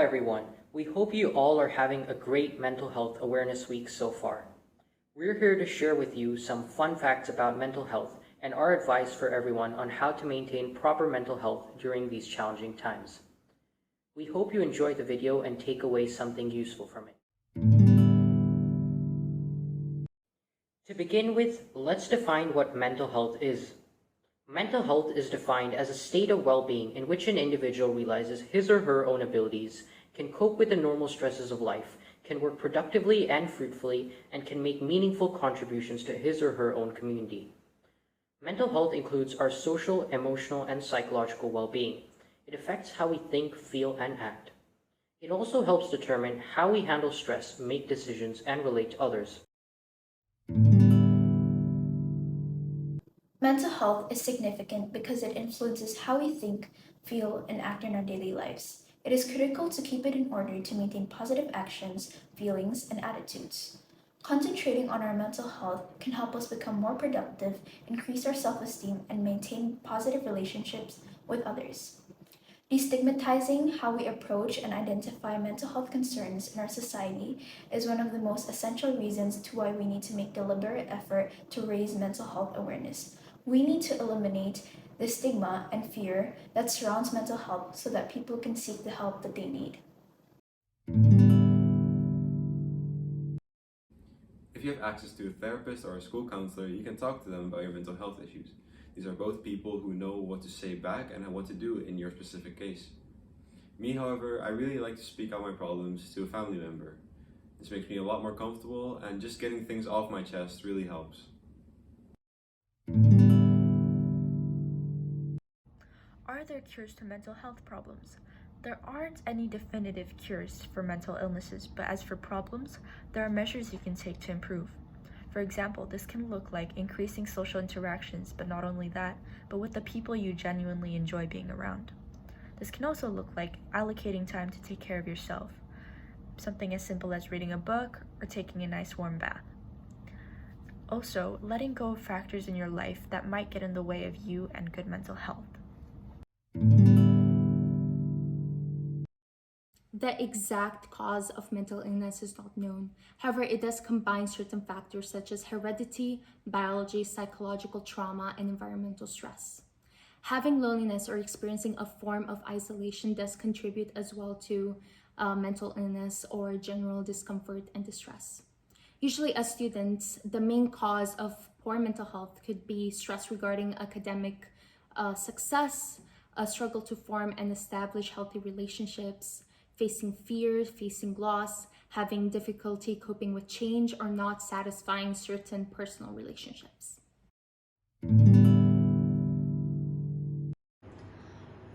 everyone. We hope you all are having a great Mental Health Awareness Week so far. We're here to share with you some fun facts about mental health and our advice for everyone on how to maintain proper mental health during these challenging times. We hope you enjoy the video and take away something useful from it. To begin with, let's define what mental health is. Mental health is defined as a state of well-being in which an individual realizes his or her own abilities, can cope with the normal stresses of life, can work productively and fruitfully, and can make meaningful contributions to his or her own community. Mental health includes our social, emotional, and psychological well-being. It affects how we think, feel, and act. It also helps determine how we handle stress, make decisions, and relate to others. Mental health is significant because it influences how we think, feel, and act in our daily lives. It is critical to keep it in order to maintain positive actions, feelings, and attitudes. Concentrating on our mental health can help us become more productive, increase our self-esteem, and maintain positive relationships with others. Destigmatizing how we approach and identify mental health concerns in our society is one of the most essential reasons to why we need to make deliberate effort to raise mental health awareness. We need to eliminate the stigma and fear that surrounds mental health so that people can seek the help that they need. If you have access to a therapist or a school counselor, you can talk to them about your mental health issues. These are both people who know what to say back and what to do in your specific case. Me, however, I really like to speak out my problems to a family member. This makes me a lot more comfortable, and just getting things off my chest really helps. Are there cures to mental health problems? There aren't any definitive cures for mental illnesses, but as for problems, there are measures you can take to improve. For example, this can look like increasing social interactions, but not only that, but with the people you genuinely enjoy being around. This can also look like allocating time to take care of yourself, something as simple as reading a book or taking a nice warm bath. Also, letting go of factors in your life that might get in the way of you and good mental health. The exact cause of mental illness is not known. However, it does combine certain factors such as heredity, biology, psychological trauma, and environmental stress. Having loneliness or experiencing a form of isolation does contribute as well to mental illness or general discomfort and distress. Usually as students, the main cause of poor mental health could be stress regarding academic success, a struggle to form and establish healthy relationships, facing fear, facing loss, having difficulty coping with change, or not satisfying certain personal relationships.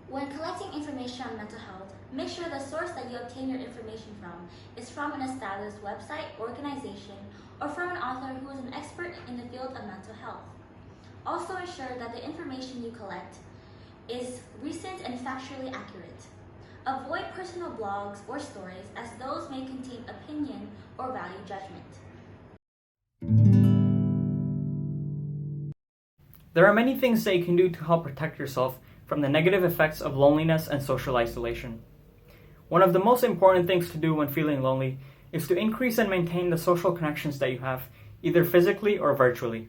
When collecting information on mental health, make sure the source that you obtain your information from is from an established website, organization, or from an author who is an expert in the field of mental health. Also ensure that the information you collect is recent and factually accurate. Avoid personal blogs or stories, as those may contain opinion or value judgment. There are many things that you can do to help protect yourself from the negative effects of loneliness and social isolation. One of the most important things to do when feeling lonely is to increase and maintain the social connections that you have, either physically or virtually.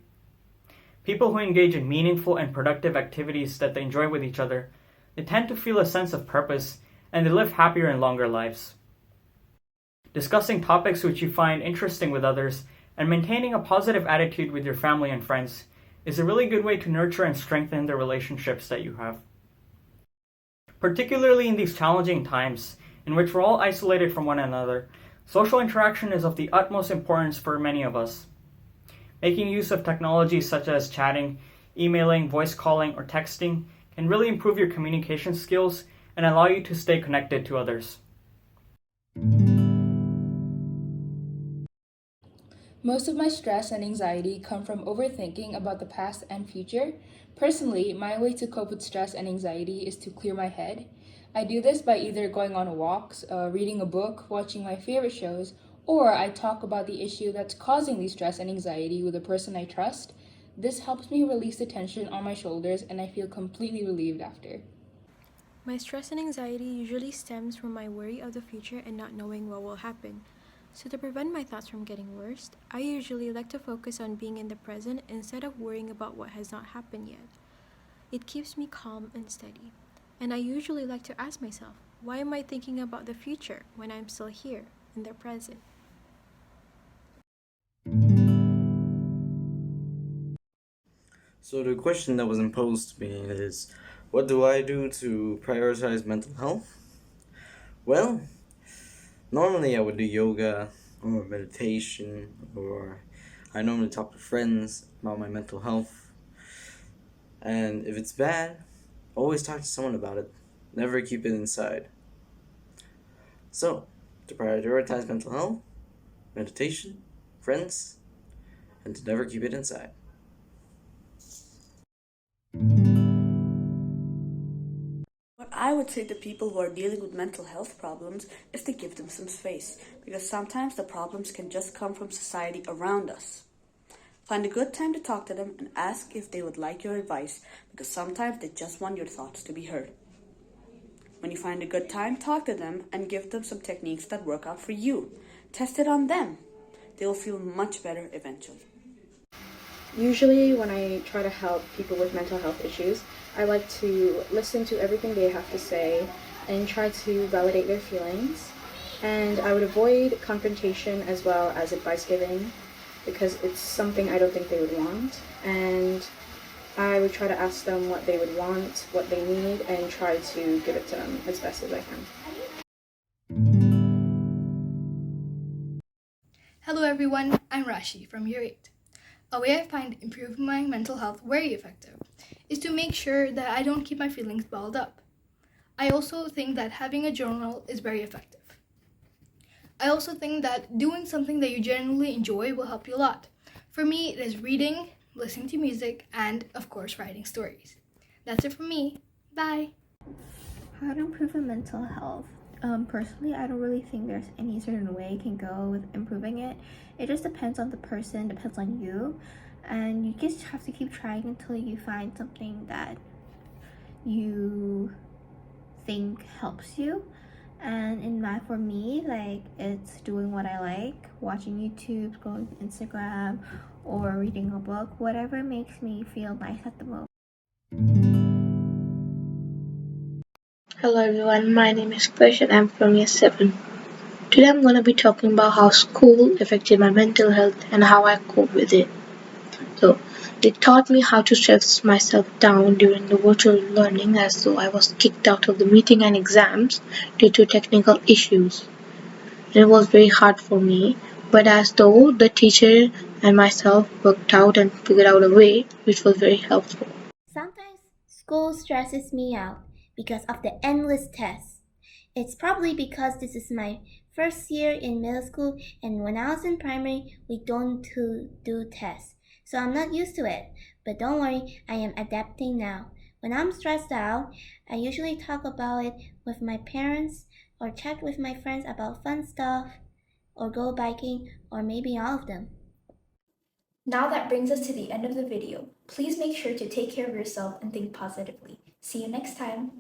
People who engage in meaningful and productive activities that they enjoy with each other, they tend to feel a sense of purpose and they live happier and longer lives. Discussing topics which you find interesting with others and maintaining a positive attitude with your family and friends is a really good way to nurture and strengthen the relationships that you have. Particularly in these challenging times in which we're all isolated from one another, social interaction is of the utmost importance for many of us. Making use of technologies such as chatting, emailing, voice calling, or texting can really improve your communication skills and allow you to stay connected to others. Most of my stress and anxiety come from overthinking about the past and future. Personally, my way to cope with stress and anxiety is to clear my head. I do this by either going on walks, reading a book, watching my favorite shows, or I talk about the issue that's causing the stress and anxiety with a person I trust. This helps me release the tension on my shoulders and I feel completely relieved after. My stress and anxiety usually stems from my worry of the future and not knowing what will happen. So to prevent my thoughts from getting worse, I usually like to focus on being in the present instead of worrying about what has not happened yet. It keeps me calm and steady. And I usually like to ask myself, why am I thinking about the future when I'm still here in the present? So the question that was imposed to me is, what do I do to prioritize mental health? Well, normally I would do yoga or meditation, or I normally talk to friends about my mental health. And if it's bad, always talk to someone about it. Never keep it inside. So, to prioritize mental health, meditation, friends, and to never keep it inside. What I would say to people who are dealing with mental health problems is to give them some space, because sometimes the problems can just come from society around us. Find a good time to talk to them and ask if they would like your advice, because sometimes they just want your thoughts to be heard. When you find a good time, talk to them and give them some techniques that work out for you. Test it on them. They will feel much better eventually. Usually, when I try to help people with mental health issues, I like to listen to everything they have to say and try to validate their feelings. And I would avoid confrontation as well as advice giving, because it's something I don't think they would want. And I would try to ask them what they would want, what they need, and try to give it to them as best as I can. Hello everyone, I'm Rashi from Year 8. A way I find improving my mental health very effective is to make sure that I don't keep my feelings bottled up. I also think that having a journal is very effective. I also think that doing something that you genuinely enjoy will help you a lot. For me, it is reading, listening to music, and of course writing stories. That's it from me. Bye! How to improve your mental health? Personally, I don't really think there's any certain way you can go with improving it. It just depends on the person, depends on you, and you just have to keep trying until you find something that you think helps you. And for me, like, it's doing what I like, watching YouTube, going to Instagram, or reading a book, whatever makes me feel nice at the moment. Hello everyone, my name is Krish and I'm from Year 7. Today I'm going to be talking about how school affected my mental health and how I cope with it. So, it taught me how to stress myself down during the virtual learning, as though I was kicked out of the meeting and exams due to technical issues. It was very hard for me, but as though the teacher and myself worked out and figured out a way which was very helpful. Sometimes school stresses me out because of the endless tests. It's probably because this is my first year in middle school, and when I was in primary, we don't do tests. So I'm not used to it. But don't worry, I am adapting now. When I'm stressed out, I usually talk about it with my parents or chat with my friends about fun stuff or go biking or maybe all of them. Now that brings us to the end of the video. Please make sure to take care of yourself and think positively. See you next time.